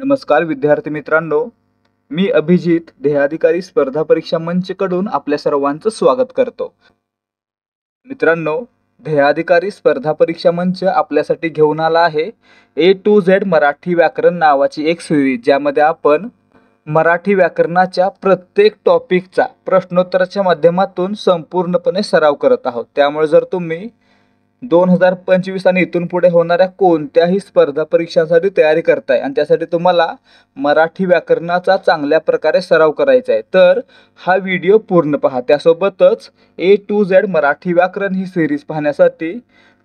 नमस्कार विद्यार्थी मित्रांनो, मी अभिजित ध्येयाधिकारी स्पर्धा परीक्षा मंच कडून आपल्या सर्वांचं स्वागत करतो। मित्रांनो, ध्येयाधिकारी स्पर्धा परीक्षा मंच आपल्यासाठी घेऊन आला आहे A to Z मराठी व्याकरण नावाची एक सिरीज, ज्यामध्ये आपण मराठी व्याकरणाच्या प्रत्येक टॉपिकचा प्रश्नोत्तराच्या माध्यमातून संपूर्णपणे सराव करत आहोत। त्यामुळे जर तुम्ही 2025 आणि इथून पुढे होणाऱ्या कोणत्याही स्पर्धा परीक्षांसाठी तयारी करताय आणि त्यासाठी तुम्हाला मराठी व्याकरणाचा चांगल्या प्रकारे सराव करायचा आहे, तर हा व्हिडिओ पूर्ण पहा। त्यासोबतच A to Z मराठी व्याकरण ही सिरीज पाहण्यासाठी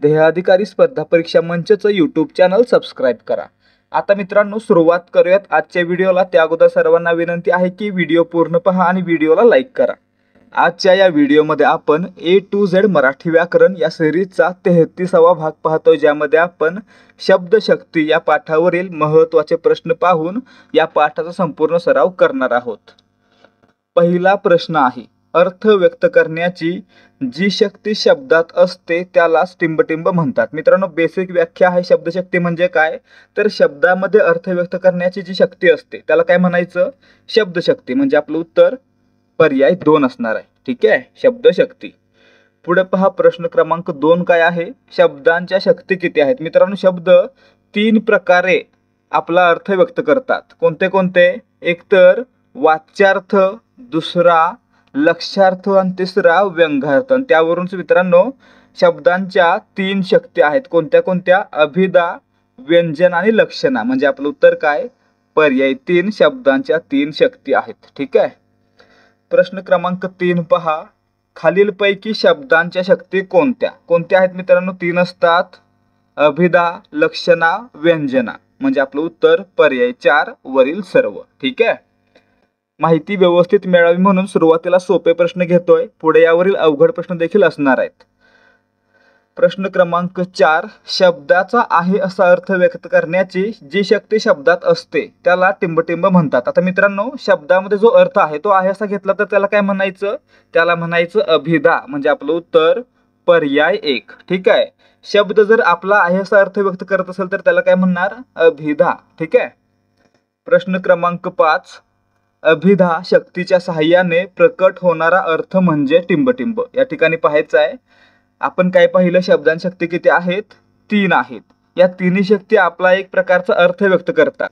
ध्येयाधिकारी स्पर्धा परीक्षा मंचचं यूट्यूब चॅनल सबस्क्राईब करा। आता मित्रांनो, सुरुवात करूयात आजच्या व्हिडिओला। त्या अगोदर सर्वांना विनंती आहे की व्हिडिओ पूर्ण पहा आणि व्हिडिओला लाईक करा। आजच्या या व्हिडिओमध्ये आपण A to Z मराठी व्याकरण या सिरीजचा 33वा भाग पाहतोय, ज्यामध्ये आपण शब्दशक्ती या पाठावरील महत्त्वाचे प्रश्न पाहून या पाठाचा संपूर्ण सराव करणार आहोत। पहिला प्रश्न आहे, अर्थ व्यक्त करण्याची जी शक्ती शब्दात असते त्याला टिंबटिंब म्हणतात। मित्रांनो, बेसिक व्याख्या आहे शब्दशक्ती म्हणजे काय, तर शब्दामध्ये अर्थ व्यक्त करण्याची जी शक्ती असते त्याला काय म्हणायचं, शब्दशक्ती। म्हणजे आपलं उत्तर पर्याय 2 असणार आहे। ठीक आहे, शब्दशक्ती। पुढे पहा, प्रश्न क्रमांक 2 काय आहे, शब्दांच्या शक्ती किती आहेत। मित्रांनो, शब्द 3 प्रकारे आपला अर्थ व्यक्त करतात। कोणते कोणते, एक तर वाच्यार्थ, दुसरा लक्ष्यार्थ आणि तिसरा व्यंग्यार्थ। आणि त्यावरूनच मित्रांनो शब्दांच्या 3 शक्ती आहेत। कोणत्या कोणत्या, अभिधा, व्यंजन आणि लक्षणा। म्हणजे आपलं उत्तर काय, पर्याय 3, शब्दांच्या 3 शक्ती आहेत। ठीक आहे। प्रश्न क्रमांक 3 पहा, खालीलपैकी शब्दांच्या शक्ती कोणत्या कोणत्या आहेत। मित्रांनो 3 असतात, अभिधा, लक्षणा, व्यंजना। म्हणजे आपलं उत्तर पर्याय 4, वरील सर्व। ठीक आहे। माहिती व्यवस्थित मिळावी म्हणून सुरुवातीला सोपे प्रश्न घेतोय, पुढे यावरील अवघड प्रश्न देखील असणार आहेत। प्रश्न क्रमांक 4, शब्दाचा आहे असा अर्थ व्यक्त करण्याची जी शक्ती शब्दात असते त्याला टिंबटिंब म्हणतात। आता मित्रांनो, शब्दामध्ये जो अर्थ आहे तो आहे असा घेतला तर त्याला काय म्हणायचं, त्याला म्हणायचं अभिधा। म्हणजे आपलं उत्तर पर्याय 1। ठीक आहे। शब्द जर आपला आहे असा अर्थ व्यक्त करत असेल तर त्याला काय म्हणणार, अभिधा। ठीक आहे। प्रश्न क्रमांक 5, अभिधा शक्तीच्या सहाय्याने प्रकट होणारा अर्थ म्हणजे टिंबटिंब। या ठिकाणी पाहायचं आहे आपण काय पाहिलं, शब्दांची शक्ती किती आहेत, 3 आहेत। या तिन्ही शक्ती आपला एक प्रकारचा अर्थ व्यक्त करतात।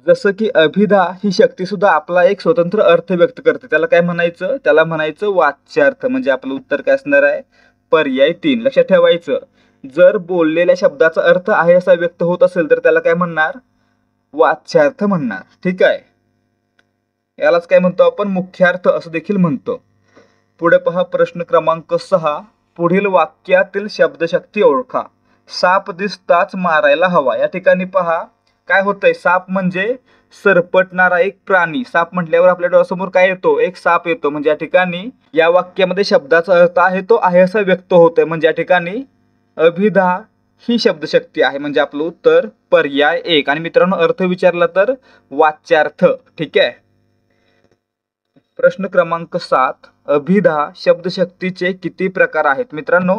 जसं की अभिधा ही शक्ती सुद्धा आपला एक स्वतंत्र अर्थ व्यक्त करते, त्याला काय म्हणायचं, त्याला म्हणायचं वाच्यार्थ। म्हणजे आपलं उत्तर काय असणार आहे, पर्याय 3। लक्षात ठेवायचं, जर बोललेल्या शब्दाचा अर्थ आहे असा व्यक्त होत असेल तर त्याला काय म्हणणार, वाच्यार्थ म्हणणार। ठीक आहे। यालाच काय म्हणतो आपण, मुख्यार्थ असं देखील म्हणतो। पुढे पहा, प्रश्न क्रमांक 6, पुढील वाक्यातील शब्दशक्ती ओळखा। साप दिसताच मारायला हवा। या ठिकाणी पहा काय होतंय, साप म्हणजे सरपटणारा एक प्राणी। साप म्हटल्यावर आपल्या डोळ्यासमोर काय येतो, एक साप येतो। म्हणजे या ठिकाणी या वाक्यामध्ये शब्दाचा अर्थ आहे तो आहे असा व्यक्त होतोय। म्हणजे या ठिकाणी अभिधा ही शब्दशक्ती आहे। म्हणजे आपलं उत्तर पर्याय 1। आणि मित्रांनो, अर्थ विचारला तर वाच्यार्थ। ठीक आहे। प्रश्न क्रमांक 7, अभिधा शब्दशक्तीचे किती प्रकार आहेत। मित्रांनो,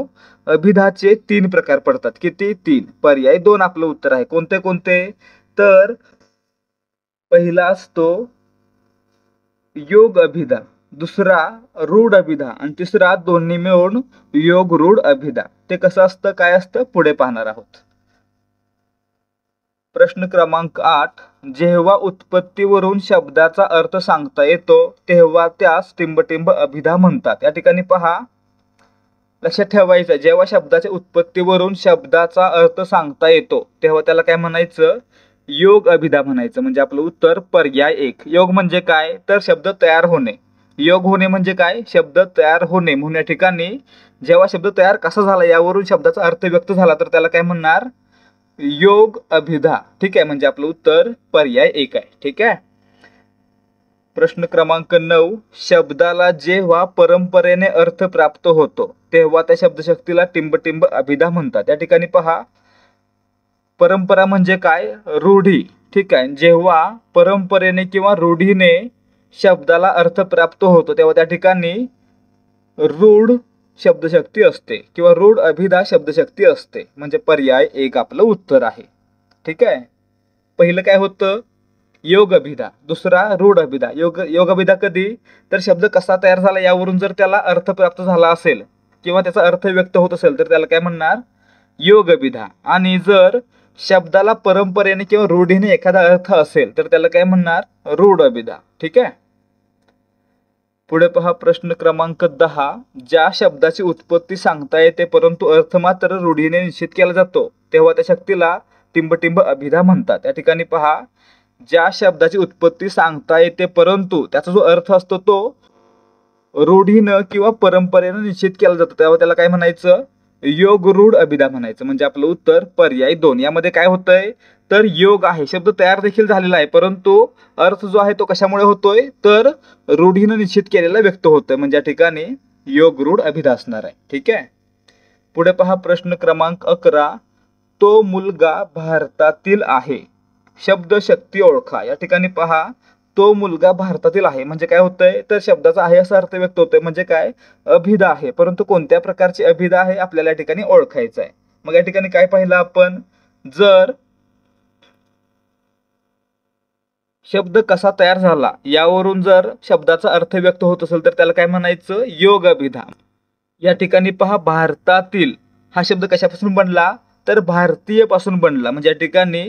अभिधाचे 3 प्रकार पडतात। किती, 3। पर्याय 2 आपलं उत्तर आहे। कोणते कोणते, तर पहिला असतो योग अभिधा, दुसरा रूढ अभिधा आणि तिसरा दोन्ही मिळून योग रूढ अभिधा। ते कसं असतं, काय असतं, पुढे पाहणार आहोत। प्रश्न क्रमांक 8, जेव्हा उत्पत्तीवरून शब्दाचा अर्थ सांगता येतो तेव्हा त्यास टिंबटिंब अभिधा म्हणतात। या ठिकाणी पहा, लक्षात ठेवायचं, जेव्हा शब्दाच्या उत्पत्तीवरून शब्दाचा अर्थ सांगता येतो तेव्हा त्याला काय म्हणायचं, योग अभिधा म्हणायचं। म्हणजे आपलं उत्तर पर्याय 1। योग म्हणजे काय, तर शब्द तयार होणे। योग होणे म्हणजे काय, शब्द तयार होणे। म्हणून या ठिकाणी जेव्हा शब्द तयार कसा झाला यावरून शब्दाचा अर्थ व्यक्त झाला तर त्याला काय म्हणणार, योग अभिधा। ठीक आहे। म्हणजे आपलं उत्तर पर्याय 1 आहे। ठीक आहे। प्रश्न क्रमांक 9, शब्दाला जेव्हा परंपरेने अर्थ प्राप्त होतो तेव्हा त्या शब्दशक्तीला टिंबटिंब अभिधा म्हणतात। या ठिकाणी पहा, परंपरा म्हणजे काय, रूढी। ठीक आहे। जेव्हा परंपरेने किंवा रूढीने शब्दाला अर्थ प्राप्त होतो तेव्हा त्या ठिकाणी रूढ शब्दशक्ती असते किंवा रूढ अभिधा शब्दशक्ती असते। म्हणजे पर्याय 1 आपलं उत्तर आहे। ठीक आहे। पहिलं काय होतं, योग अभिधा, दुसरा रूढ अभिधा. योग अभिधा कधी, तर शब्द कसा तयार झाला यावरून जर त्याला अर्थ प्राप्त झाला असेल किंवा त्याचा अर्थ व्यक्त होत असेल तर त्याला काय म्हणणार, योग अभिधा. आणि जर शब्दाला परंपरेने किंवा रूढीने एखादा अर्थ असेल तर त्याला काय म्हणणार, रूढ अभिधा. ठीक आहे. पुढे पहा प्रश्न क्रमांक 10. ज्या शब्दाची उत्पत्ती सांगता येते परंतु अर्थ मात्र रूढीने निश्चित केला जातो तेव्हा त्या शक्तीला टिंबटिंब अभिधा म्हणतात. या ठिकाणी पहा, ज्या शब्दाची उत्पत्ती सांगता येते परंतु त्याचा जो अर्थ असतो तो रूढीनं किंवा परंपरेनं निश्चित केला जातो तेव्हा त्याला काय म्हणायचं, योग रूढ अभिधा म्हणायचं. म्हणजे आपलं उत्तर पर्याय 2. यामध्ये काय होतंय, तर योग आहे, शब्द तयार देखील झालेला आहे परंतु अर्थ जो आहे तो कशामुळे होतोय, तर रूढीनं निश्चित केलेला व्यक्त होतोय. म्हणजे या ठिकाणी योग रूढ अभिधा असणार आहे. ठीक आहे. पुढे पहा प्रश्न क्रमांक 11. तो मुलगा भारतातील आहे, शब्द शक्ती ओळखा. या ठिकाणी पहा, तो मुलगा भारतातील आहे म्हणजे काय होतंय, तर शब्दाचा आहे असा अर्थ व्यक्त होतोय. म्हणजे काय, अभिधा आहे, परंतु कोणत्या प्रकारची अभिधा आहे आपल्याला या ठिकाणी ओळखायचं आहे. मग या ठिकाणी काय पाहिलं आपण, जर शब्द कसा तयार झाला यावरून जर शब्दाचा अर्थ व्यक्त होत असेल तर त्याला काय म्हणायचं, योग अभिधा. या ठिकाणी पहा, भारतातील हा शब्द कशापासून बनला, तर भारतीय पासून बनला. म्हणजे या ठिकाणी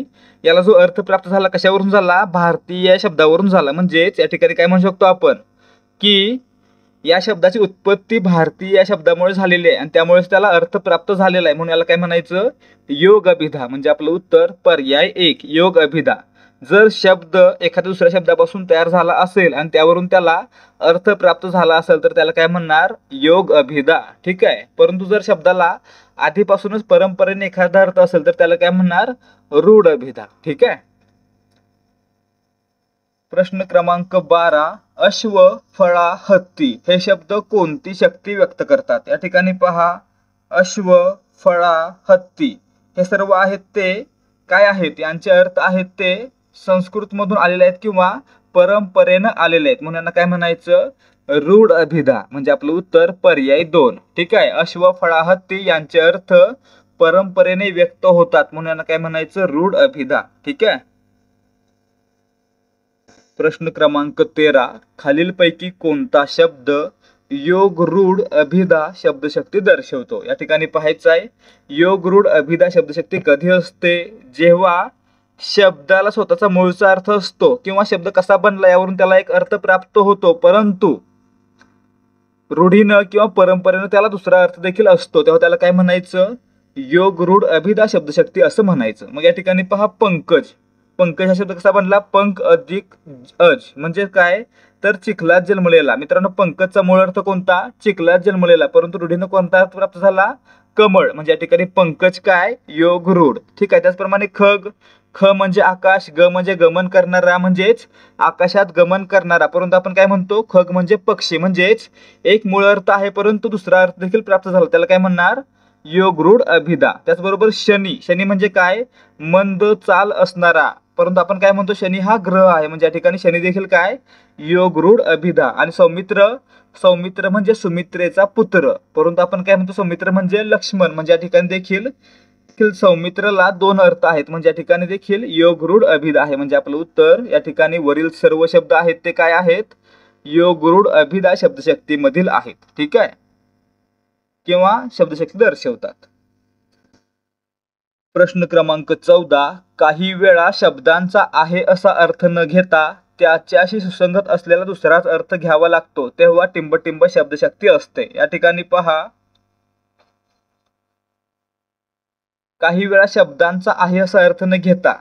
याला जो अर्थ प्राप्त झाला कशावरून झाला, भारतीय शब्दावरून झाला. म्हणजेच या ठिकाणी काय म्हणू शकतो आपण की या शब्दाची उत्पत्ती भारतीय या शब्दामुळे झालेली आहे आणि त्यामुळेच त्याला अर्थ प्राप्त झालेला आहे. म्हणून याला काय म्हणायचं, योग अभिधा. म्हणजे आपलं उत्तर पर्याय 1, योग अभिधा. जर शब्द एखाद्या दुसऱ्या शब्दापासून तयार झाला असेल आणि त्यावरून त्याला अर्थ प्राप्त झाला असेल तर त्याला काय म्हणणार, योग अभिधा. ठीक आहे. परंतु जर शब्दाला आधीपासूनच परंपरेने एखादा अर्थ असेल तर त्याला काय म्हणणार, रूढ अभिधा. ठीक आहे. प्रश्न क्रमांक 12. अश्व, फळा, हत्ती हे शब्द कोणती शक्ती व्यक्त करतात. या ठिकाणी पहा, अश्व, फळा, हत्ती हे सर्व आहेत ते काय आहेत, यांचे अर्थ आहेत ते संस्कृत मधून आलेले आहेत किंवा परंपरेनं आलेले आहेत. म्हणून यांना काय म्हणायचं, रूढ अभिधा. म्हणजे आपलं उत्तर पर्याय 2. ठीक आहे. अश्व, फळा, हत्ती यांचे अर्थ परंपरेने व्यक्त होतात म्हणून यांना काय म्हणायचं, रूढ अभिधा. ठीक आहे. प्रश्न क्रमांक 13. खालीलपैकी कोणता शब्द योग रूढ अभिधा शब्दशक्ती दर्शवतो. या ठिकाणी पाहायचं आहे, योग रूढ अभिधा शब्दशक्ती कधी असते, जेव्हा शब्दाला स्वतःचा मूळचा अर्थ असतो किंवा शब्द कसा बनला यावरून त्याला एक अर्थ प्राप्त होतो परंतु रूढीनं किंवा परंपरेनं त्याला दुसरा अर्थ देखील असतो तेव्हा त्याला काय म्हणायचं, योग रूढ अभिधा शब्दशक्ती असं म्हणायचं. मग या ठिकाणी पहा, पंकज. पंकज हा शब्द कसा बनला, पंक अधिक अज म्हणजे काय, तर चिखलात जन्मलेला. मित्रांनो, पंकजचा मूळ अर्थ कोणता, चिखलात जन्मलेला, परंतु रूढीनं कोणता अर्थ प्राप्त झाला, कमळ. म्हणजे या ठिकाणी पंकज काय, योग रूढ. ठीक आहे. त्याचप्रमाणे खग. ख म्हणजे आकाश, ग म्हणजे गमन करणारा म्हणजेच आकाशात गमन करणारा, परंतु आपण काय म्हणतो, खग म्हणजे पक्षी. म्हणजेच एक मूळ अर्थ आहे परंतु दुसरा अर्थ देखील प्राप्त झाला त्याला काय म्हणणार, योग रूढ अभिधा. त्याचबरोबर शनी. शनी म्हणजे काय, मंद चाल असणारा, परंतु आपण काय म्हणतो, शनी हा ग्रह आहे. म्हणजे या ठिकाणी शनी देखील काय, योग रूढ अभिधा. आणि सौमित्र. सौमित्र म्हणजे सुमित्रेचा पुत्र, परंतु आपण काय म्हणतो, सौमित्र म्हणजे लक्ष्मण. म्हणजे या ठिकाणी देखील सौमित्रला 2 अर्थ आहेत. म्हणजे या ठिकाणी देखील योग रूढ अभिधा आहे. म्हणजे आपलं उत्तर या ठिकाणी वरील सर्व शब्द आहेत ते काय आहेत, योग रूढ अभिधा शब्दशक्ती मधील आहेत. ठीक आहे, किंवा शब्दशक्ती दर्शवतात. प्रश्न क्रमांक 14. काही वेळा शब्दांचा आहे असा अर्थ न घेता त्याच्याशी सुसंगत असलेला दुसराच अर्थ घ्यावा लागतो तेव्हा टिंबटिंब शब्दशक्ती असते. या ठिकाणी पहा, काही वेळा शब्दांचा आहे असा अर्थ न घेता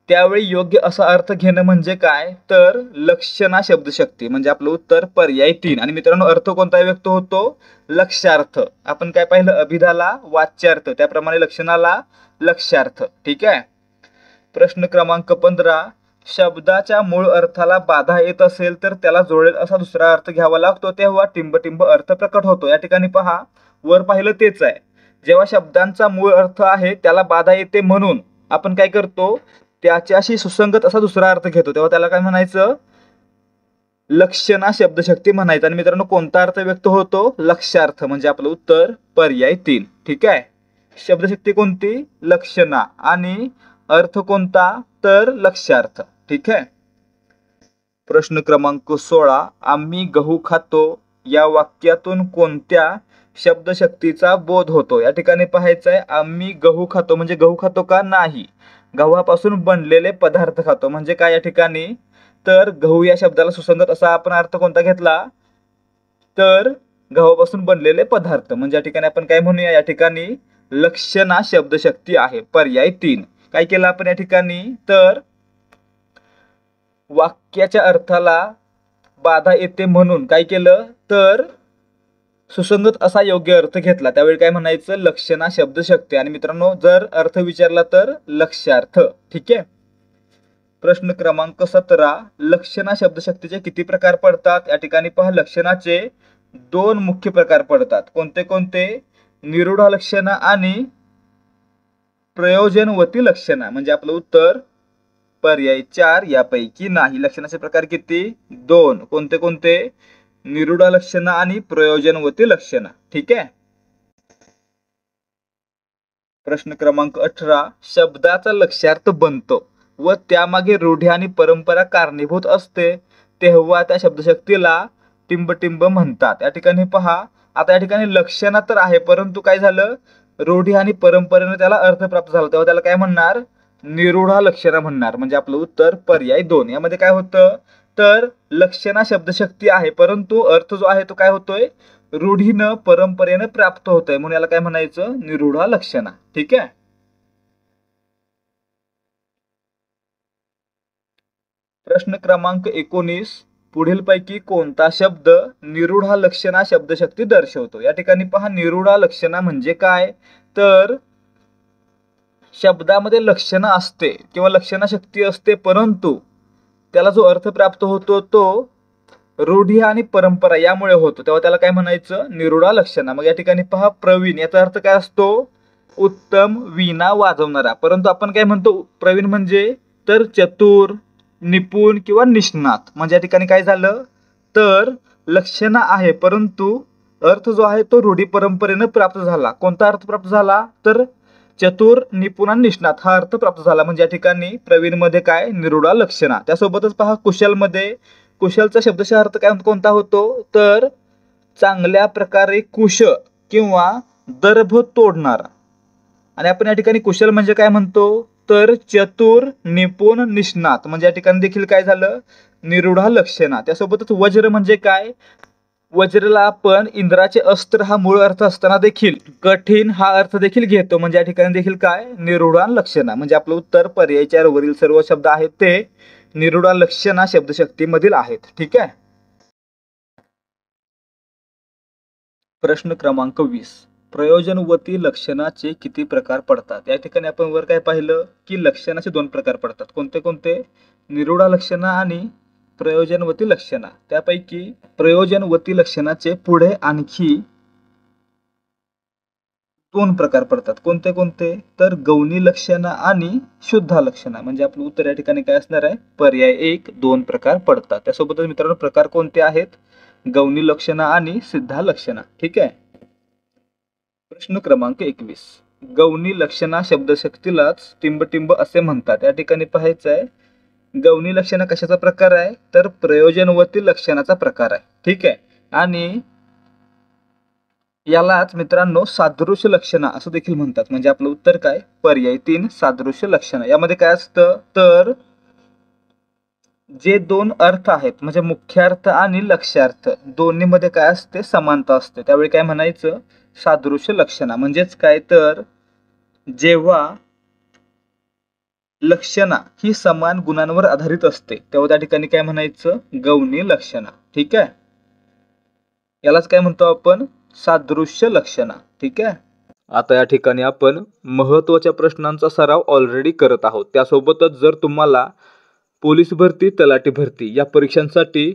त्यावेळी योग्य असा अर्थ घेणं म्हणजे काय, तर लक्षणा शब्दशक्ती. म्हणजे आपलं उत्तर पर्याय 3. आणि मित्रांनो, अर्थ कोणता व्यक्त होतो, लक्ष्यार्थ. आपण काय पाहिलं, अभिधाला वाच्यार्थ, त्याप्रमाणे लक्षणाला लक्ष्यार्थ. ठीक आहे. प्रश्न क्रमांक 15. शब्दाच्या मूळ अर्थाला बाधा येत असेल तर त्याला जोडेल असा दुसरा अर्थ घ्यावा लागतो तेव्हा टिंबटिंब अर्थ प्रकट होतो. या ठिकाणी पहा, वर पाहिलं तेच आहे. जेव्हा शब्दांचा मूळ अर्थ आहे त्याला बाधा येते म्हणून आपण काय करतो, त्याच्याशी सुसंगत असा दुसरा अर्थ घेतो तेव्हा त्याला काय म्हणायचं, लक्षणा शब्दशक्ती म्हणायचं. आणि मित्रांनो, कोणता अर्थ व्यक्त होतो, लक्ष्यार्थ. म्हणजे आपलं उत्तर पर्याय 3. ठीक आहे. शब्दशक्ती कोणती, लक्षणा, आणि अर्थ कोणता, तर लक्ष्यार्थ. ठीक आहे. प्रश्न क्रमांक 16, आम्ही गहू खातो या वाक्यातून कोणत्या शब्दशक्तीचा बोध होतो? या ठिकाणी पाहायचं आहे, आम्ही गहू खातो म्हणजे गहू खातो का? नाही. गव्हापासून बनलेले पदार्थ खातो म्हणजे काय या ठिकाणी? तर गहू या शब्दाला सुसंगत असा आपण अर्थ कोणता घेतला? तर गव्हापासून बनलेले पदार्थ म्हणजे या ठिकाणी आपण काय म्हणूया? या ठिकाणी लक्षणा शब्दशक्ती आहे. पर्याय 3. काय केलं आपण या ठिकाणी? तर वाक्याच्या अर्थाला बाधा येते म्हणून काय केलं? तर सुसंगत असा योग्य अर्थ घेतला. त्यावेळी काय म्हणायचं? लक्षणा शब्दशक्ती. आणि मित्रांनो, जर अर्थ विचारला तर लक्ष्यार्थ. ठीक आहे. प्रश्न क्रमांक 17, लक्षणा शब्दशक्तीचे किती प्रकार पडतात? या ठिकाणी पहा, लक्षणाचे 2 मुख्य प्रकार पडतात. कोणते कोणते? निरूढा लक्षणा आणि प्रयोजनवती लक्षणा. म्हणजे आपलं उत्तर पर्याय 4 यापैकी नाही. लक्षणाचे प्रकार किती? 2. कोणते कोणते? निरूढा लक्षणा आणि प्रयोजनवती लक्षणा. ठीक आहे. प्रश्न क्रमांक 18, शब्दाचा लक्ष्यार्थ बनतो व त्यामागे रूढी आणि परंपरा कारणीभूत असते तेव्हा त्या शब्दशक्तीला टिंबटिंब म्हणतात. या ठिकाणी पहा, आता या ठिकाणी लक्षणा तर आहे परंतु काय झालं? रूढी आणि परंपरेने त्याला अर्थ प्राप्त झाला तेव्हा त्याला काय म्हणणार? निरूढा लक्षणा म्हणणार. म्हणजे आपलं उत्तर पर्याय 2. यामध्ये काय होतं? तर लक्षणा शब्दशक्ती आहे परंतु अर्थ जो आहे तो काय होतोय? रूढीनं परंपरेनं प्राप्त होतोय म्हणून याला काय म्हणायचं? निरूढा लक्षणा. ठीक आहे. प्रश्न क्रमांक 19, पुढीलपैकी कोणता शब्द निरूढा लक्षणा शब्दशक्ती दर्शवतो? या ठिकाणी पहा, निरूढा लक्षणा म्हणजे काय? तर शब्दामध्ये लक्षणा असते किंवा लक्षणा शक्ती असते परंतु त्याला जो अर्थ प्राप्त होतो तो रूढी आणि परंपरा यामुळे होतो तेव्हा त्याला काय म्हणायचं? निरूढा लक्षणा. मग या ठिकाणी पहा, प्रवीण याचा अर्थ काय असतो? उत्तम वीणा वाजवणारा. परंतु आपण काय म्हणतो प्रवीण म्हणजे? तर चतुर, निपुण किंवा निष्णात. म्हणजे या ठिकाणी काय झालं? तर लक्षणा आहे परंतु अर्थ जो आहे तो रूढी परंपरेने प्राप्त झाला. कोणता अर्थ प्राप्त झाला? तर चतुर, निपुण आणि निष्णात हा अर्थ प्राप्त झाला. म्हणजे या ठिकाणी प्रवीण मध्ये काय? निरूढा लक्षणा. त्यासोबतच पहा, कुशल मध्ये कुशलचा शब्दशः अर्थ काय कोणता होतो? तर चांगल्या प्रकारे कुश किंवा दर्भ तोडणारा. आणि आपण या ठिकाणी कुशल म्हणजे काय म्हणतो? तर चतुर, निपुण, निष्णात. म्हणजे या ठिकाणी देखील काय झालं? निरूढा लक्षणा. त्यासोबतच वज्र म्हणजे काय? वज्रला आपण इंद्राचे अस्त्र हा मूळ अर्थ असताना देखील कठीण हा अर्थ देखील घेतो. म्हणजे या ठिकाणी देखील काय? निरूढा लक्षणा. म्हणजे आपलं उत्तर पर्याय 4 वरील सर्व शब्द आहेत ते निरूढा लक्षणा शब्दशक्तीमधील आहेत. ठीक आहे. प्रश्न क्रमांक 20, प्रयोजनवती लक्षणाचे किती प्रकार पडतात? या ठिकाणी आपण वर काय पाहिलं की लक्षणाचे 2 प्रकार पडतात. कोणते कोणते? निरूढा लक्षणा आणि प्रयोजनवती लक्षणा. त्यापैकी प्रयोजनवती लक्षणाचे पुढे आणखी 2 प्रकार पडतात. कोणते कोणते? तर गौणी लक्षणा आणि शुद्धा लक्षणा. म्हणजे आपलं उत्तर या ठिकाणी काय असणार आहे? पर्याय 1. 2 प्रकार पडतात. त्यासोबतच मित्रांनो, प्रकार कोणते आहेत? गौणी लक्षणा आणि सिद्धा लक्षणा. ठीक आहे. प्रश्न क्रमांक 21, गौणी लक्षणा शब्दशक्तीलाच टिंबटिंब असे म्हणतात. या ठिकाणी पाहायचं आहे, गौणी लक्षणा कशाचा प्रकार आहे? तर प्रयोजनवती लक्षणाचा प्रकार आहे. ठीक आहे. आणि यालाच मित्रांनो सादृश्य लक्षणा असं देखील म्हणतात. म्हणजे आपलं उत्तर काय? पर्याय 3. सादृश्य लक्षणा. यामध्ये काय असतं? तर जे 2 अर्थ आहेत म्हणजे मुख्यार्थ आणि लक्ष्यार्थ दोन्ही मध्ये काय असते? समानता असते. त्यावेळी काय म्हणायचं? सादृश्य लक्षणा. म्हणजेच काय? तर जेव्हा लक्षणा ही समान गुणांवर आधारित असते तेव्हा त्या ठिकाणी काय म्हणायचं? गौणी लक्षणा. ठीक आहे. यालाच काय म्हणतो आपण? सादृश्य लक्षणा. ठीक आहे. आता या ठिकाणी आपण महत्त्वाच्या प्रश्नांचा सराव ऑलरेडी करत आहोत. त्यासोबतच जर तुम्हाला पोलीस भरती, तलाठी भरती या परीक्षांसाठी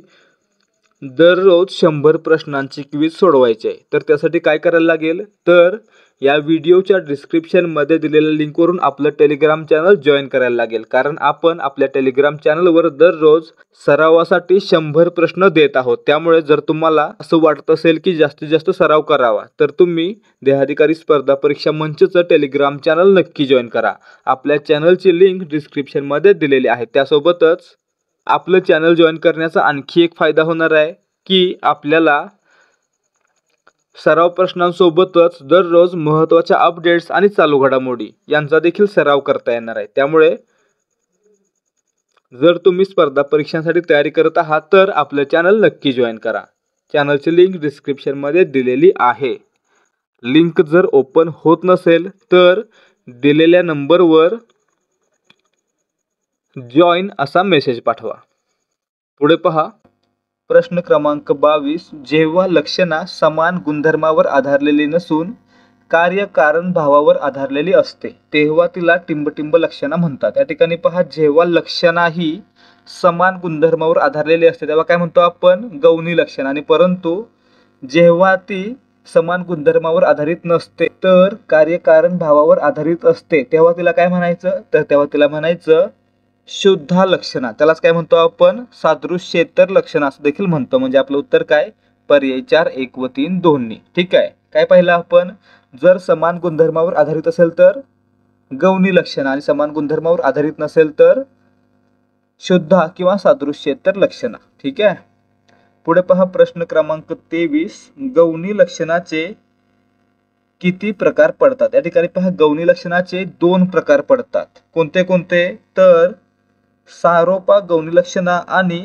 दररोज 100 प्रश्नांची क्विज सोडवायची आहे तर त्यासाठी काय करायला लागेल? तर या व्हिडिओच्या डिस्क्रिप्शनमध्ये दिलेल्या लिंकवरून आपलं टेलिग्राम चॅनल जॉईन करायला लागेल, कारण आपण आपल्या टेलिग्राम चॅनलवर दररोज सरावासाठी 100 प्रश्न देत आहोत। त्यामुळे जर तुम्हाला असं वाटत असेल की जास्तीत जास्त सराव करावा, तर तुम्ही देहाधिकारी स्पर्धा परीक्षा मंचचं टेलिग्राम चॅनल नक्की जॉईन करा। आपल्या चॅनलची लिंक डिस्क्रिप्शनमध्ये दिलेली आहे। त्यासोबतच आपलं चॅनल जॉईन करण्याचा आणखी एक फायदा होणार आहे की आपल्याला सराव प्रश्नांसोबतच दररोज महत्त्वाच्या अपडेट्स आणि चालू घडामोडी यांचा देखील सराव करता येणार आहे। त्यामुळे जर तुम्ही स्पर्धा परीक्षांसाठी तयारी करत आहात तर आपलं चॅनल नक्की जॉईन करा। चॅनलची लिंक डिस्क्रिप्शनमध्ये दिलेली आहे। लिंक जर ओपन होत नसेल तर दिलेल्या नंबरवर जॉईन असा मेसेज पाठवा। पुढे पहा प्रश्न क्रमांक 22, जेव्हा लक्षणा समान गुणधर्मावर आधारलेली नसून कार्यकारण भावावर आधारलेली असते तेव्हा तिला टिंबटिंब लक्षणा म्हणतात। या ठिकाणी पहा, जेव्हा लक्षणा ही समान गुणधर्मावर आधारलेली असते तेव्हा काय म्हणतो आपण? गौणी लक्षणा। आणि परंतु जेव्हा ती समान गुणधर्मावर आधारित नसते तर कार्यकारण भावावर आधारित असते तेव्हा तिला काय म्हणायचं? तर तेव्हा तिला म्हणायचं शुद्धा लक्षणा। त्यालाच काय म्हणतो आपण? सादृश्येतर लक्षणा असं देखील म्हणतो। म्हणजे आपलं उत्तर काय? पर्याय 4 1 व 3 दोन्ही। ठीक आहे। काय पाहिलं आपण? जर समान गुणधर्मावर आधारित असेल तर गौणी लक्षणा आणि समान गुणधर्मावर आधारित नसेल तर शुद्धा किंवा सादृश्येतर लक्षणा। ठीक आहे। पुढे पहा प्रश्न क्रमांक 23, गौणी लक्षणाचे किती प्रकार पडतात? या ठिकाणी पहा, गौणी लक्षणाचे 2 प्रकार पडतात। कोणते कोणते? तर सारोपा गौणी लक्षणा आणि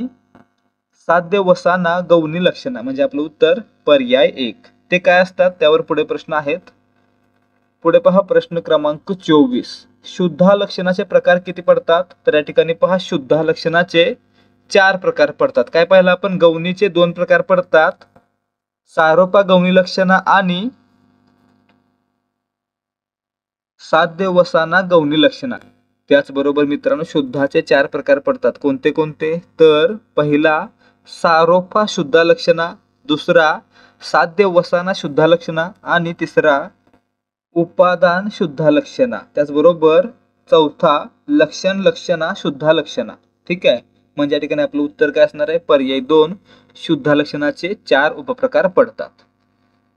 साध्यवसाना गौणी लक्षणा। म्हणजे आपलं उत्तर पर्याय 1। ते काय असतात त्यावर पुढे प्रश्न आहेत। पुढे पहा प्रश्न क्रमांक 24, शुद्धा लक्षणाचे प्रकार किती पडतात? तर या ठिकाणी पहा, शुद्धा लक्षणाचे 4 प्रकार पडतात। काय पाहिलं आपण? गौणीचे 2 प्रकार पडतात, सारोपा गौणी लक्षणा आणि साध्यवसाना गौणी लक्षणा। त्याचबरोबर मित्रांनो, शुद्धाचे 4 प्रकार पडतात। कोणते कोणते? तर पहिला सारोपा शुद्धा लक्षणा, दुसरा साध्यवसाना शुद्धा लक्षणा आणि तिसरा उपादान शुद्धा लक्षणा। त्याचबरोबर चौथा लक्षण लक्षणा शुद्धा लक्षणा। ठीक आहे। म्हणजे या ठिकाणी आपलं उत्तर काय असणार आहे? पर्याय 2, शुद्धा लक्षणाचे 4 उपप्रकार पडतात।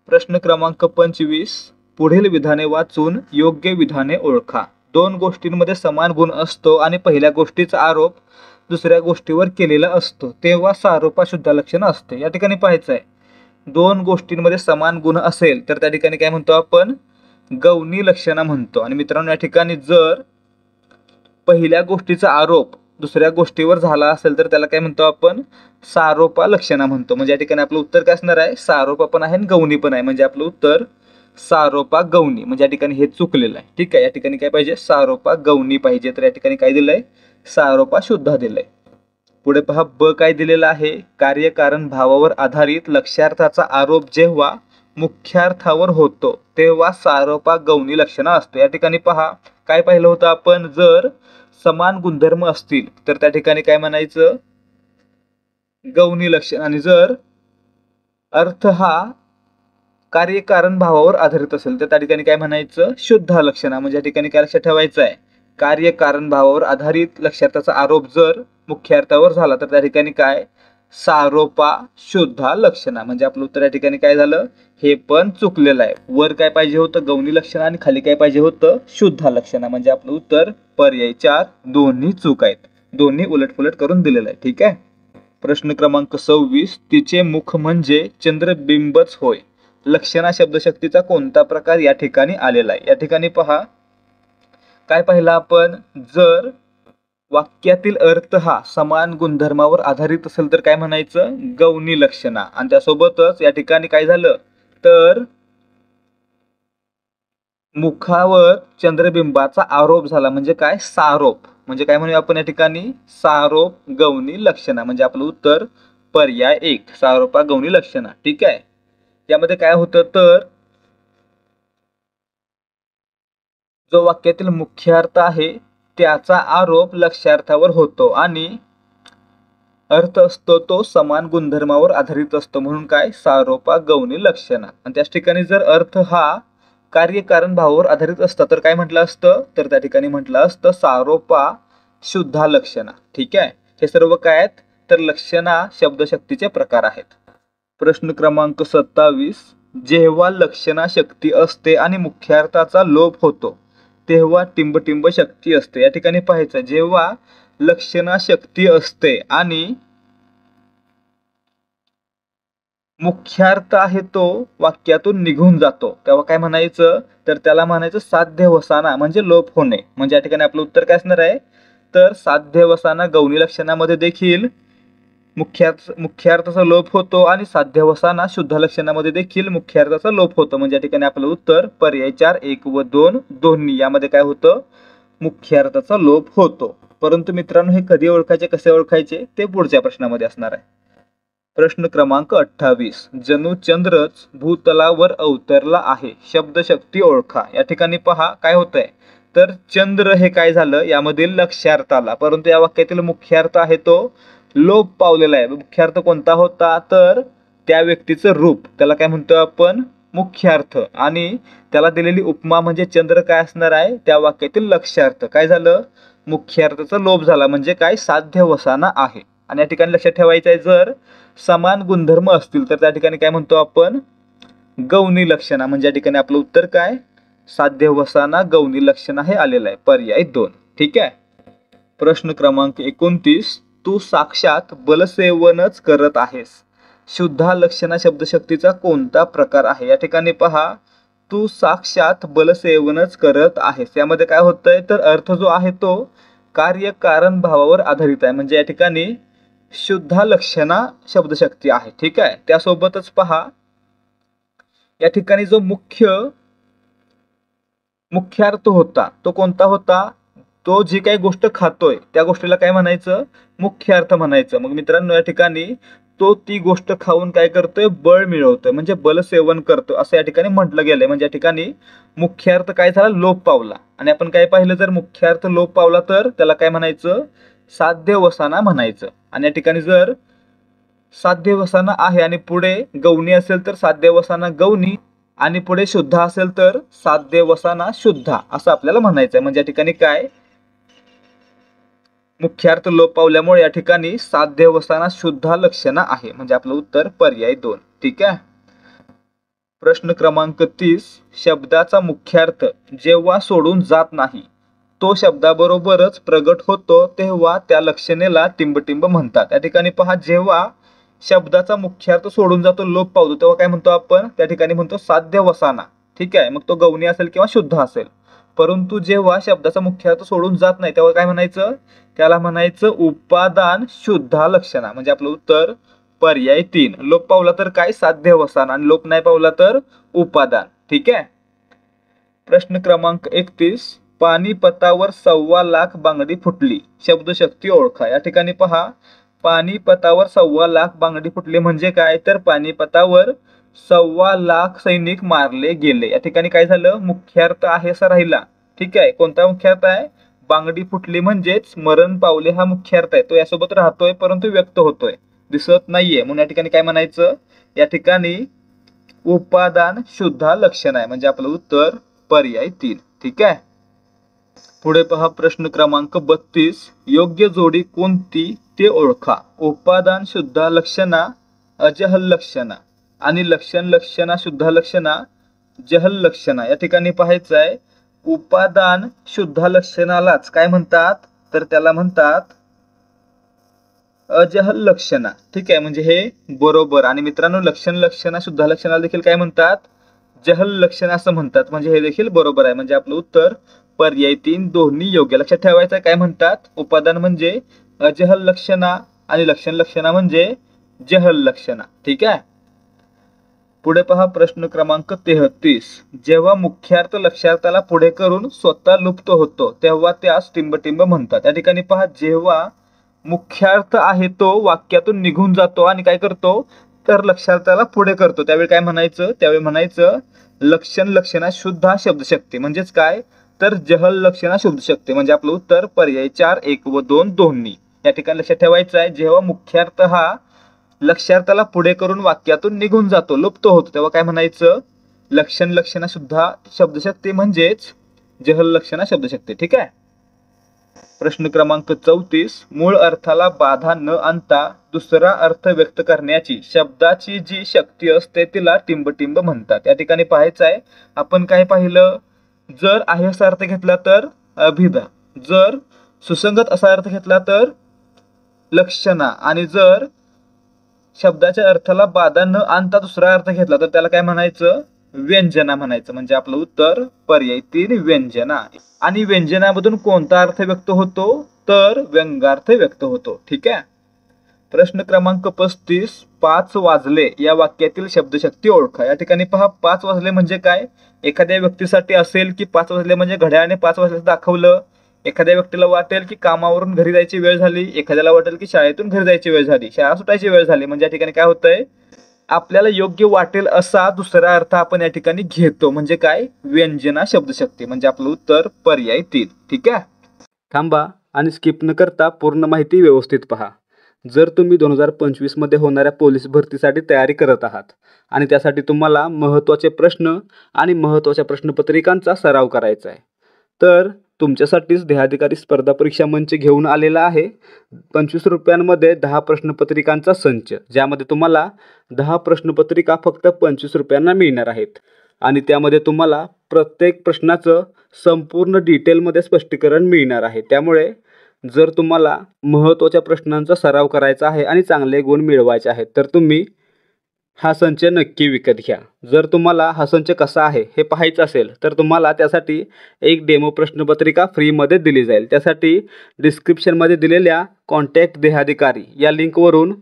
प्रश्न क्रमांक 25, पुढील विधाने वाचून योग्य विधाने ओळखा। 2 गोष्टींमध्ये समान गुण असतो आणि पहिल्या गोष्टीचा आरोप दुसऱ्या गोष्टीवर केलेला असतो तेव्हा सारोपा शुद्धा लक्षण असते। या ठिकाणी पाहायचं आहे, 2 गोष्टींमध्ये समान गुण असेल तर त्या ठिकाणी काय म्हणतो आपण? गौणी लक्षणा म्हणतो। आणि मित्रांनो, या ठिकाणी जर पहिल्या गोष्टीचा आरोप दुसऱ्या गोष्टीवर झाला असेल तर त्याला काय म्हणतो आपण? सारोपा लक्षणा म्हणतो। म्हणजे या ठिकाणी आपलं उत्तर काय असणार आहे? सारोपा पण आहे आणि गौणी पण आहे। म्हणजे आपलं उत्तर सारोपा गौणी। म्हणजे या ठिकाणी हे चुकलेलं आहे। ठीक आहे। या ठिकाणी काय पाहिजे? सारोपा गौणी पाहिजे। तर या ठिकाणी काय दिलंय? सारोपा शुद्धा दिलंय। पुढे पहा, ब काय दिलेलं आहे? कार्यकारण भावावर आधारित लक्ष्यार्थाचा आरोप जेव्हा मुख्यार्थावर होतो तेव्हा सारोपा गौणी लक्षणा असते। या ठिकाणी पहा, काय पाहिलं होतं आपण? जर समान गुणधर्म असतील तर त्या ठिकाणी काय म्हणायचं? गौणी लक्षण। आणि जर अर्थ हा कार्यकारण भावावर आधारित असेल तर त्या ठिकाणी काय म्हणायचं? शुद्धा लक्षणा। म्हणजे या ठिकाणी काय लक्षात ठेवायचं आहे? कार्यकारण भावावर आधारित लक्ष्यार्थाचा आरोप जर मुख्यार्थावर झाला तर त्या ठिकाणी काय? सारोपा शुद्धा लक्षणा। म्हणजे आपलं उत्तर या ठिकाणी काय झालं? हे पण चुकलेलं आहे। वर काय पाहिजे होतं? गौणी लक्षणा आणि खाली काय पाहिजे होतं? शुद्धा लक्षणा। म्हणजे आपलं उत्तर पर्याय 4 दोन्ही चूक आहेत। दोन्ही उलटपुलट करून दिलेलं आहे। ठीक आहे। प्रश्न क्रमांक 26, तिचे मुख म्हणजे चंद्रबिंबच होय। लक्षणा शब्दशक्तीचा कोणता प्रकार या ठिकाणी आलेला आहे? या ठिकाणी पहा, काय पाहिलं आपण? जर वाक्यातील अर्थ हा समान गुणधर्मावर आधारित असेल तर काय म्हणायचं? गौणी लक्षणा। आणि त्यासोबतच या ठिकाणी काय झालं? तर मुखावर चंद्रबिंबाचा आरोप झाला म्हणजे काय? सारोप। म्हणजे काय म्हणूया आपण या ठिकाणी? सारोप गौणी लक्षणा। म्हणजे आपलं उत्तर पर्याय 1, सारोपा गौणी लक्षणा। ठीक आहे। यामध्ये काय होतं? तर जो वाक्यातील मुख्यार्थ आहे त्याचा आरोप लक्ष्यार्थावर होतो आणि अर्थ असतो तो समान गुणधर्मावर आधारित असतो म्हणून काय? सारोपा गौणी लक्षणा। आणि त्याच ठिकाणी जर अर्थ हा कार्यकारण भावावर आधारित असतात तर काय म्हटलं असतं, तर त्या ठिकाणी म्हटलं असतं सारोपा शुद्धा लक्षणा. ठीक आहे, हे सर्व काय आहेत, तर लक्षणा शब्दशक्तीचे प्रकार आहेत. प्रश्न क्रमांक 27, जेव्हा लक्षणा शक्ती असते आणि मुख्यार्थाचा लोप होतो तेव्हा टिंबटिंब शक्ती असते. या ठिकाणी पाहायचं, जेव्हा लक्षणा शक्ती असते आणि मुख्यार्थ आहे तो वाक्यातून निघून जातो तेव्हा काय म्हणायचं, तर त्याला म्हणायचं साध्यवसाना म्हणजे लोप होणे. म्हणजे या ठिकाणी आपलं उत्तर काय असणार आहे, तर साध्यवसाना गौणी लक्षणामध्ये देखील मुख्यार्थाचा लोप होतो आणि साध्यवसाना शुद्ध लक्षणामध्ये देखील मुख्यार्थाचा लोप होतो. म्हणजे या ठिकाणी आपलं उत्तर पर्याय 4 1 व 2 दोन्ही यामध्ये काय होतं, मुख्यार्थाचा लोप होतो. परंतु मित्रांनो हे कधी ओळखायचे, कसे ओळखायचे ते पुढच्या प्रश्नामध्ये असणार आहे. प्रश्न क्रमांक 28, जणू चंद्रच भूतलावर अवतरला आहे, शब्दशक्ती ओळखा. या ठिकाणी पहा काय होतंय, तर चंद्र हे काय झालं यामधील लक्ष्यार्थ आला, परंतु या वाक्यातील मुख्यार्थ आहे तो लोप पावलेला आहे. मुख्यार्थ कोणता होता, तर त्या व्यक्तीचं रूप, त्याला काय म्हणतो आपण मुख्यार्थ, आणि त्याला दिलेली उपमा म्हणजे चंद्र काय असणार आहे, त्या वाक्यातील लक्ष्यार्थ. काय झालं, मुख्यार्थाचा लोप झाला म्हणजे काय, साध्यवसाना आहे. आणि या ठिकाणी लक्षात ठेवायचं आहे, जर समान गुणधर्म असतील तर त्या ठिकाणी काय म्हणतो आपण गौणी लक्षणा. म्हणजे या ठिकाणी आपलं उत्तर काय, साध्यवसाना गौणी लक्षणा हे आलेलं आहे, पर्याय 2. ठीक आहे. प्रश्न क्रमांक 29, तू साक्षात बलसेवनच करत आहेस, शुद्धा लक्षणा शब्दशक्तीचा कोणता प्रकार आहे. या ठिकाणी पहा, तू साक्षात बलसेवनच करत आहेस, यामध्ये काय होतंय, तर अर्थ जो आहे तो कार्य कारण भावावर आधारित आहे. म्हणजे या ठिकाणी शुद्धा लक्षणा शब्दशक्ती आहे. ठीक आहे. त्यासोबतच पहा, या ठिकाणी जो मुख्यार्थ होता तो कोणता होता, तो जी काही गोष्ट खातोय त्या गोष्टीला काय म्हणायचं, मुख्यार्थ म्हणायचं. मग मित्रांनो या ठिकाणी तो ती गोष्ट खाऊन काय करतोय, बळ मिळवतोय म्हणजे बलसेवन करतो असं या ठिकाणी म्हटलं गेलंय. म्हणजे या ठिकाणी मुख्यार्थ काय झाला, लोप पावला. आणि आपण काय पाहिलं, जर मुख्यार्थ लोप पावला तर त्याला काय म्हणायचं, साध्यवसाना म्हणायचं. आणि या ठिकाणी जर साध्यवसाना आहे आणि पुढे गौणी असेल तर साध्यवसाना गौणी, आणि पुढे शुद्ध असेल तर साध्यवसाना शुद्धा असं आपल्याला म्हणायचं आहे. म्हणजे या ठिकाणी काय, मुख्यार्थ लोप पावल्यामुळे या ठिकाणी साध्यवसाना शुद्धा लक्षणा आहे. म्हणजे आपलं उत्तर पर्याय 2. ठीक आहे. प्रश्न क्रमांक 30, शब्दाचा मुख्यार्थ जेव्हा सोडून जात नाही तो शब्दाबरोबरच प्रगट होतो तेव्हा त्या लक्षणेला टिंबटिंब म्हणतात. या ठिकाणी पहा, जेव्हा शब्दाचा मुख्यार्थ सोडून जातो, लोप पावतो, तेव्हा काय म्हणतो आपण, त्या ठिकाणी म्हणतो साध्यवसाना. ठीक आहे, मग तो गौणी असेल किंवा शुद्ध असेल. परंतु जेव्हा शब्दाचा मुख्यार्थ सोडून जात नाही तेव्हा काय म्हणायचं, त्याला म्हणायचं उपादान शुद्धा लक्षणा. म्हणजे आपलं उत्तर पर्याय 3. लोप पावला तर काय, साध्यवसाना, आणि लोप नाही पावला तर उपादान. ठीक आहे. प्रश्न क्रमांक 31, पानिपतावर 1.25 लाख बांगडी फुटली, शब्दशक्ती ओळखा. या ठिकाणी पहा, पानिपतावर 1.25 लाख बांगडी फुटली म्हणजे काय, तर पानिपतावर 1.25 लाख सैनिक मारले गेले. या ठिकाणी काय झालं, मुख्यार्थ आहे असा राहिला. ठीक आहे, कोणता मुख्यार्थ आहे, बांगडी फुटली म्हणजेच मरण पावले हा मुख्यार्थ आहे, तो यासोबत राहतोय परंतु व्यक्त होतोय, दिसत नाहीये. म्हणून या ठिकाणी काय म्हणायचं, या ठिकाणी उपादान शुद्धा लक्षण आहे. म्हणजे आपलं उत्तर पर्याय 3. ठीक आहे. पुढे पहा, प्रश्न क्रमांक 32, योग्य जोडी कोणती ते ओळखा. उपादान शुद्धा लक्षणा अजहल लक्षणा आणि लक्षण लक्षणा शुद्धा लक्षणा जहल लक्षणा. या ठिकाणी पाहायचं आहे, उपादान शुद्धा लक्षणालाच काय म्हणतात, तर त्याला म्हणतात अजहल लक्षणा. ठीक आहे, म्हणजे हे बरोबर. आणि मित्रांनो लक्षण लक्षणा शुद्धा लक्षणाला देखील काय म्हणतात, जहल लक्षण असं म्हणतात. म्हणजे हे देखील बरोबर आहे. म्हणजे आपलं उत्तर पर्याय 3 दोन्ही योग्य. लक्षात ठेवायचं काय म्हणतात, उपादान म्हणजे अजहल लक्षणा आणि लक्षण लक्षणा म्हणजे जहल लक्षणा. ठीक आहे. पुढे पहा, प्रश्न क्रमांक 33, जेव्हा मुख्यार्थ लक्षार्थाला पुढे करून स्वतः लुप्त होतो तेव्हा त्यास टिंबटिंब म्हणतात. या ठिकाणी पहा, जेव्हा मुख्यार्थ आहे तो वाक्यातून निघून जातो आणि काय करतो, तर लक्षार्थाला पुढे करतो, त्यावेळी काय म्हणायचं, त्यावेळी म्हणायचं लक्षण लक्षणा शुद्धा शब्दशक्ती. म्हणजेच काय, तर जहल लक्षणा शब्दशक्ती. म्हणजे आपलं उत्तर पर्याय 4 1 व 2 दोन्ही. या ठिकाणी लक्षात ठेवायचं आहे, जेव्हा मुख्यार्थ हा लक्षार्थाला पुढे करून वाक्यातून निघून जातो, लुप्त होतो, तेव्हा काय म्हणायचं, लक्षण लक्षणा सुद्धा शब्दशक्ती म्हणजेच जहल लक्षणा शब्दशक्ती. ठीक आहे. प्रश्न क्रमांक 34, मूळ अर्थाला बाधा न आणता दुसरा अर्थ व्यक्त करण्याची शब्दाची जी शक्ती असते तिला टिंबटिंब म्हणतात. या ठिकाणी पाहायचं आहे आपण काय पाहिलं, जर आहे असा अर्थ घेतला तर अभिधा, जर सुसंगत असा अर्थ घेतला तर लक्षणा, आणि जर शब्दाच्या अर्थाला बाधा न आणता दुसरा अर्थ घेतला तर त्याला काय म्हणायचं, व्यंजना म्हणायचं. म्हणजे आपलं उत्तर पर्याय 3 व्यंजना. आणि व्यंजनामधून कोणता अर्थ व्यक्त होतो, तर व्यंगार्थ व्यक्त होतो. ठीक आहे. प्रश्न क्रमांक 35, 5 वाजले या वाक्यातील शब्दशक्ती ओळखा. या ठिकाणी पहा 5 वाजले म्हणजे काय, एखाद्या व्यक्तीसाठी असेल की 5 वाजले म्हणजे घड्याळाने 5 वाजले दाखवलं. एखाद्या व्यक्तीला वाटेल की कामावरून घरी जायची वेळ झाली, एखाद्याला वाटेल की शाळेतून घरी जायची वेळ झाली, शाळा सुटायची वेळ झाली. म्हणजे या ठिकाणी काय होतंय, आपल्याला योग्य वाटेल असा दुसरा अर्थ आपण या ठिकाणी घेतो. म्हणजे काय, व्यंजना शब्दशक्ती. म्हणजे आपलं उत्तर पर्याय 3. ठीक आहे. थांबा आणि स्किप न करता पूर्ण माहिती व्यवस्थित पहा. जर तुम्ही 2025 मध्ये होणाऱ्या पोलीस भरतीसाठी तयारी करत आहात आणि त्यासाठी तुम्हाला महत्त्वाचे प्रश्न आणि महत्त्वाच्या प्रश्नपत्रिकांचा सराव करायचा आहे, तर तुमच्यासाठीच देहाधिकारी स्पर्धा परीक्षा मंच घेऊन आलेला आहे 25 रुपयांमध्ये 10 प्रश्नपत्रिकांचा संच, ज्यामध्ये तुम्हाला 10 प्रश्नपत्रिका फक्त 25 रुपयांना मिळणार आहेत. आणि त्यामध्ये तुम्हाला प्रत्येक प्रश्नाचं संपूर्ण डिटेलमध्ये स्पष्टीकरण मिळणार आहे. त्यामुळे जर तुम्हाला महत्त्वाच्या प्रश्नांचा सराव करायचा आहे आणि चांगले गुण मिळवायचे आहेत तर तुम्ही हा संच नक्की विकत घ्या. जर तुम्हाला हा संच कसा आहे हे पाहायचं असेल तर तुम्हाला त्यासाठी एक डेमो प्रश्नपत्रिका फ्रीमध्ये दिली जाईल. त्यासाठी डिस्क्रिप्शनमध्ये दिलेल्या कॉन्टॅक्ट देहाधिकारी या लिंकवरून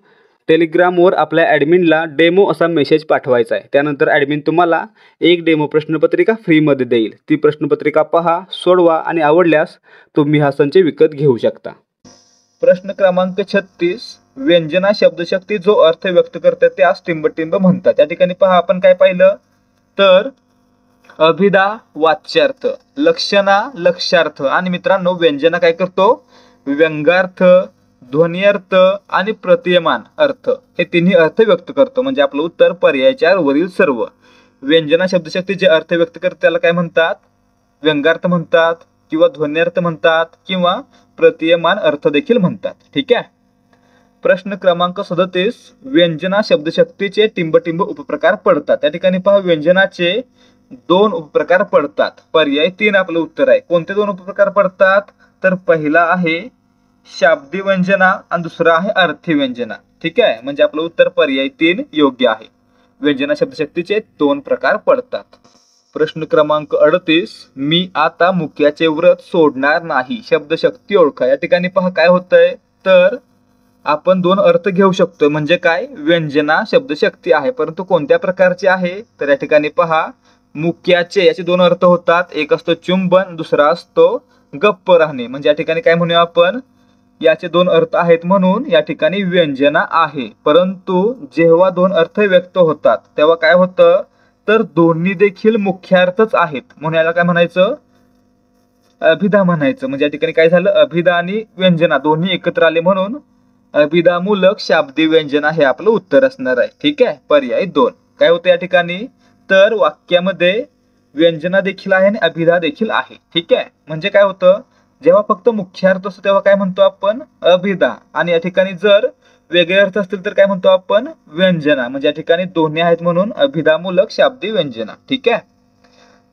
टेलिग्रामवर आपल्या ॲडमिनला डेमो असा मेसेज पाठवायचा आहे. त्यानंतर ॲडमिन तुम्हाला एक डेमो प्रश्नपत्रिका फ्रीमध्ये देईल. ती प्रश्नपत्रिका पहा, सोडवा आणि आवडल्यास तुम्ही हा संच विकत घेऊ शकता. प्रश्न क्रमांक 36, व्यंजना शब्दशक्ती जो अर्थ व्यक्त करते त्यास टिंबटिंब म्हणतात. या ठिकाणी पहा आपण काय पाहिलं, तर अभिधा वाच्यार्थ, लक्षणा लक्षार्थ, आणि मित्रांनो व्यंजना काय करतो, व्यंगार्थ, ध्वनिअर्थ आणि प्रतीयमान अर्थ हे तिन्ही अर्थ व्यक्त करतो. म्हणजे आपलं उत्तर पर्याय 4 वरील सर्व. व्यंजना शब्दशक्ती जे अर्थ व्यक्त करते त्याला काय म्हणतात, व्यंगार्थ म्हणतात किंवा ध्वनिअर्थ म्हणतात किंवा प्रतीयमान अर्थ देखील म्हणतात. ठीक आहे. प्रश्न क्रमांक 37, व्यंजना शब्दशक्तीचे टिंबटिंब उपप्रकार पडतात. या ठिकाणी पहा व्यंजनाचे 2 उपप्रकार पडतात. पर्याय 3 आपलं उत्तर आहे. कोणते 2 उपप्रकार पडतात, तर पहिला आहे शाब्दी व्यंजना आणि दुसरा आहे अर्थी व्यंजना. ठीक आहे. म्हणजे आपलं उत्तर पर्याय 3 योग्य आहे. व्यंजना शब्दशक्तीचे 2 प्रकार पडतात. प्रश्न क्रमांक 38, मी आता मुक्याचे व्रत सोडणार नाही शब्दशक्ती ओळखा. या ठिकाणी पहा काय होतंय, तर आपण 2 अर्थ घेऊ शकतो. म्हणजे काय, व्यंजना शब्दशक्ती आहे, परंतु कोणत्या प्रकारची आहे, तर या ठिकाणी पहा मुक्याचे याचे 2 अर्थ होतात. एक असतो चुंबन, दुसरा असतो गप्प राहणे. म्हणजे या ठिकाणी काय म्हणूया आपण, याचे 2 अर्थ आहेत म्हणून या ठिकाणी व्यंजना आहे. परंतु जेव्हा 2 अर्थ व्यक्त होतात तेव्हा काय होतं, तर दोन्ही देखील मुख्यार्थच आहेत म्हणून याला काय म्हणायचं, अभिधा म्हणायचं. म्हणजे या ठिकाणी काय झालं, अभिधा आणि व्यंजना दोन्ही एकत्र आले म्हणून अभिधामूलक शाब्दी व्यंजना हे आपलं उत्तर असणार आहे. ठीक आहे. पर्याय 2. काय होतं या ठिकाणी, तर वाक्यामध्ये व्यंजना देखील आहे आणि अभिधा देखील आहे. ठीक आहे. म्हणजे काय होतं, जेव्हा फक्त मुख्य अर्थ असतो तेव्हा काय म्हणतो आपण, अभिधा, आणि या ठिकाणी जर वेगळे अर्थ असतील तर काय म्हणतो आपण, व्यंजना. म्हणजे या ठिकाणी दोन्ही आहेत म्हणून अभिधामूलक शाब्दी व्यंजना. ठीक आहे.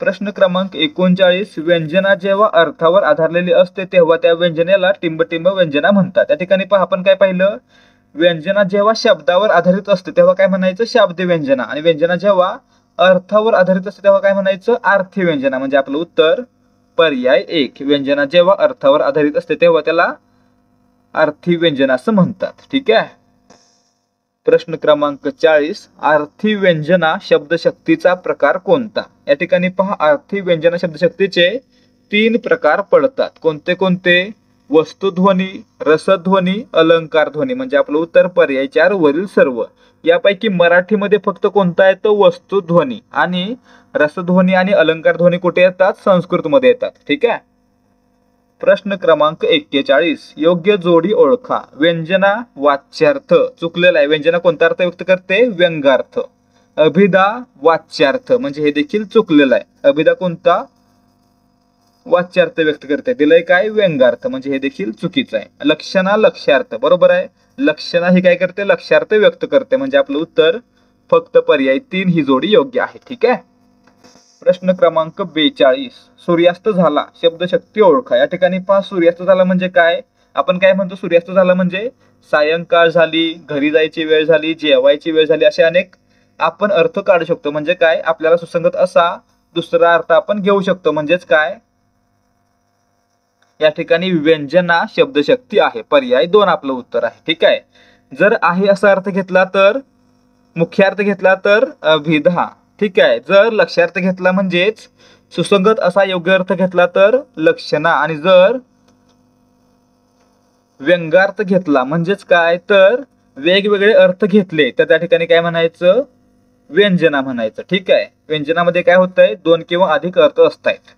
प्रश्न क्रमांक 39, व्यंजना जेव्हा अर्थावर आधारलेली असते तेव्हा त्या व्यंजनेला टिंबटिंब व्यंजना म्हणतात. या ठिकाणी पहा आपण काय पाहिलं, व्यंजना जेव्हा शब्दावर आधारित असते तेव्हा काय म्हणायचं, शाब्दी व्यंजना, आणि व्यंजना जेव्हा अर्थावर आधारित असते तेव्हा काय म्हणायचं, अर्थी व्यंजना. म्हणजे आपलं उत्तर पर्याय 1. व्यंजना जेव्हा अर्थावर आधारित असते तेव्हा त्याला अर्थी व्यंजना असं म्हणतात. ठीक आहे. प्रश्न क्रमांक 40, अर्थी व्यंजना शब्दशक्तीचा प्रकार कोणता. या ठिकाणी पहा अर्थी व्यंजना शब्दशक्तीचे 3 प्रकार पडतात. कोणते कोणते, वस्तुध्वनी, रसध्वनी, अलंकार ध्वनी. म्हणजे आपलं उत्तर पर्याय 4 वरील सर्व. यापैकी मराठीमध्ये फक्त कोणता येतो, वस्तुध्वनी, आणि रसध्वनी आणि अलंकार ध्वनी कुठे येतात, संस्कृतमध्ये येतात. ठीक आहे. प्रश्न क्रमांक 41, योग्य जोडी ओळखा. व्यंजना वाच्यार्थ चुकलेला आहे. व्यंजना कोणता अर्थ व्यक्त करते, व्यंगार्थ. अभिधा वाच्यार्थ म्हणजे हे देखील चुकलेलं आहे. अभिधा कोणता? वाच्यार्थ व्यक्त करते. दिलंय काय? व्यंगार्थ म्हणजे हे देखील चुकीचं आहे. लक्षणा लक्ष्यार्थ बरोबर आहे. लक्षणा ही काय करते? लक्ष्यार्थ व्यक्त करते म्हणजे आपलं उत्तर फक्त पर्याय 3 ही जोडी योग्य आहे. ठीक आहे. प्रश्न क्रमांक 42. सूर्यास्त झाला शब्दशक्ती ओळखा. या ठिकाणी पहा, सूर्यास्त झाला म्हणजे काय? आपण काय म्हणतो? सूर्यास्त झाला म्हणजे सायंकाळ झाली, घरी जायची वेळ झाली, जेवायची वेळ झाली, असे अनेक आपण अर्थ काढू शकतो. म्हणजे काय? आपल्याला सुसंगत असा दुसरा अर्थ आपण घेऊ शकतो. म्हणजेच काय? या ठिकाणी व्यंजना शब्दशक्ती आहे. पर्याय 2 आपलं उत्तर आहे. ठीक आहे. जर आहे असा अर्थ घेतला तर, मुख्य अर्थ घेतला तर अभिधा. ठीक आहे. जर लक्ष्यार्थ घेतला म्हणजेच सुसंगत असा योग्य अर्थ घेतला तर लक्षणा, आणि जर व्यंगार्थ घेतला म्हणजेच काय? तर वेगवेगळे अर्थ घेतले तर त्या ठिकाणी काय म्हणायचं? व्यंजना म्हणायचं. ठीक आहे. व्यंजनामध्ये काय होतंय? 2 किंवा अधिक अर्थ असतात.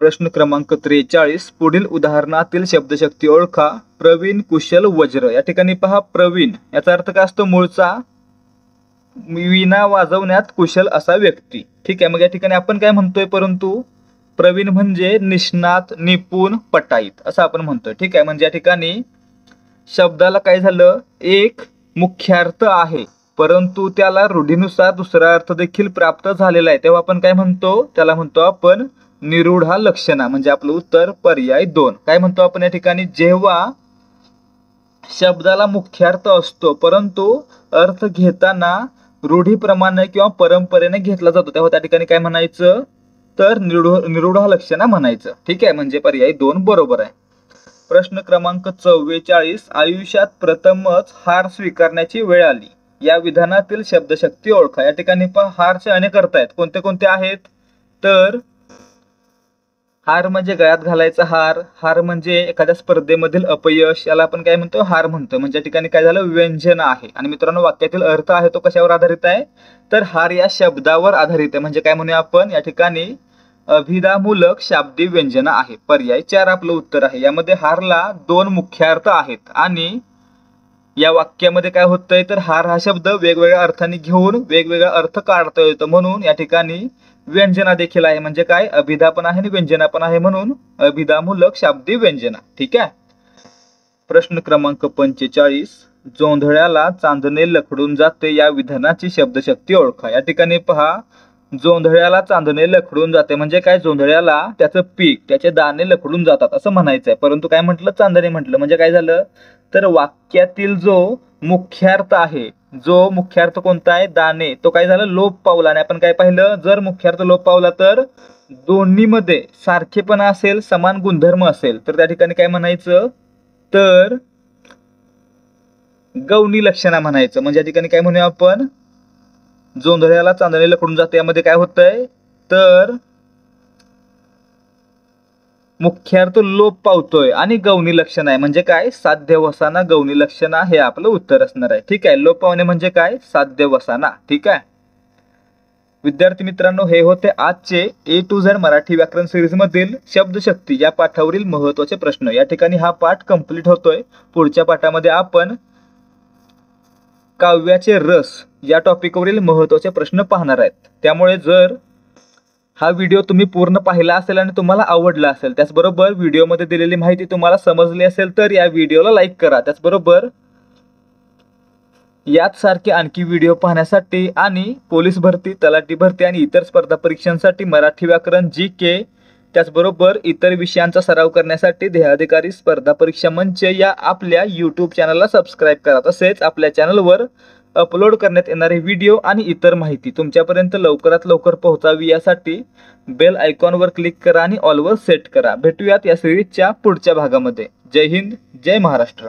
प्रश्न क्रमांक 43. पुढील उदाहरणातील शब्दशक्ती ओळखा. प्रवीण, कुशल, वज्र. या ठिकाणी पहा, प्रवीण याचा अर्थ काय असतो? मूळचा वीणा वाजवण्यात कुशल असा व्यक्ती. ठीक आहे. मग या ठिकाणी आपण काय म्हणतोय? परंतु प्रवीण म्हणजे निष्णात, निपुण, पटाईत असं आपण म्हणतोय. ठीक आहे. म्हणजे या ठिकाणी शब्दाला काय झालं? एक मुख्यार्थ आहे परंतु त्याला रूढीनुसार दुसरा अर्थ देखील प्राप्त झालेला आहे, तेव्हा आपण काय म्हणतो? त्याला म्हणतो आपण निरूढा लक्षणा. म्हणजे आपलं उत्तर पर्याय 2. काय म्हणतो आपण या ठिकाणी? जेव्हा शब्दाला मुख्यार्थ असतो परंतु अर्थ घेताना रूढीप्रमाणे किंवा परंपरेने घेतला जातो तेव्हा त्या ठिकाणी काय म्हणायचं? तर निरूढा लक्षणा म्हणायचं. ठीक आहे. म्हणजे पर्याय 2 बरोबर आहे. प्रश्न क्रमांक 44. आयुष्यात प्रथमच हार स्वीकारण्याची वेळ आली. या विधानातील शब्दशक्ती ओळखा. या ठिकाणी पहा, हारचे अनेक अर्थ आहेत. कोणते कोणते आहेत? तर हार म्हणजे गळ्यात घालायचा हार, हार म्हणजे एखाद्या स्पर्धेमधील अपयश, याला आपण काय म्हणतो? हार म्हणतो. म्हणजे या ठिकाणी काय झालं? व्यंजन आहे. आणि मित्रांनो, वाक्यातील अर्थ आहे तो कशावर आधारित आहे? तर हार या शब्दावर आधारित आहे. म्हणजे काय म्हणूया आपण या ठिकाणी? अभिधामूलक शाब्दिक व्यंजना आहे. पर्याय 4 आपलं उत्तर आहे. यामध्ये हारला 2 मुख्य अर्थ आहेत आणि या वाक्यामध्ये काय होतंय? तर हार हा शब्द वेगवेगळ्या अर्थाने घेऊन वेगवेगळा अर्थ काढता येतो म्हणून या ठिकाणी व्यंजना देखील आहे. म्हणजे काय? अभिधा पण आहे आणि व्यंजना पण आहे म्हणून अभिधामूलक शाब्दिक व्यंजना. ठीक आहे. प्रश्न क्रमांक 45. जोंधळ्याला चांदणे लखडून जाते. या विधानाची शब्दशक्ती ओळखा. या ठिकाणी पहा, जोंधळ्याला चांदणे लखडून जाते म्हणजे काय? जोंधळ्याला त्याचं पीक, त्याचे दाणे लखडून जातात असं म्हणायचं आहे. परंतु काय म्हटलं? चांदणे म्हटलं. म्हणजे काय झालं? तर वाक्यातील जो मुख्यार्थ आहे, जो मुख्यार्थ कोणता आहे? दाणे, तो काय झालं? लोप पावला. आणि आपण काय पाहिलं? जर मुख्यार्थ लोप पावला तर दोन्हीमध्ये सारखेपणा असेल, समान गुणधर्म असेल तर त्या ठिकाणी काय म्हणायचं? तर गौणी लक्षणा म्हणायचं. म्हणजे या ठिकाणी काय म्हणूया आपण? जोंधळ्याला चांदणे लखडून जाते यामध्ये काय होतंय? तर मुख्यार्थ लोप पावतोय आणि गौणी लक्षण आहे. म्हणजे काय? साध्य वसाना गौणी लक्षणा हे आपलं उत्तर असणार आहे. ठीक आहे. लोप पावणे म्हणजे काय? साध्य वसाना. ठीक आहे. विद्यार्थी मित्रांनो, हे होते आजचे A to Z मराठी व्याकरण सिरीज मधील शब्दशक्ती या पाठावरील महत्त्वाचे प्रश्न. या ठिकाणी हा पाठ कंप्लीट होतोय. पुढच्या पाठामध्ये आपण काव्याचे रस या टॉपिकवरील महत्त्वाचे प्रश्न पाहणार आहेत. त्यामुळे जर हा व्हिडिओ तुम्ही पूर्ण पाहिला असेल आणि तुम्हाला आवडला असेल, त्याचबरोबर व्हिडिओमध्ये दिलेली माहिती तुम्हाला समजली असेल तर या व्हिडिओला लाईक करा. त्याचबरोबर याच सारखे आणखी व्हिडिओ पाहण्यासाठी आणि पोलीस भरती, तलाठी भरती आणि इतर स्पर्धा परीक्षांसाठी मराठी व्याकरण, GK त्याचबरोबर इतर विषयांचा सराव करण्यासाठी ध्येयाधिकारी स्पर्धा परीक्षा मंच या आपल्या YouTube चॅनलला सबस्क्राईब करा. तसेच आपल्या चॅनलवर अपलोड करण्यात येणारे व्हिडिओ आणि इतर माहिती तुमच्यापर्यंत लवकरात लवकर पोहोचावी यासाठी बेल आयकॉनवर क्लिक करा आणि ऑलवर सेट करा. भेटूयात या सिरीजच्या पुढच्या भागामध्ये. जय हिंद, जय महाराष्ट्र.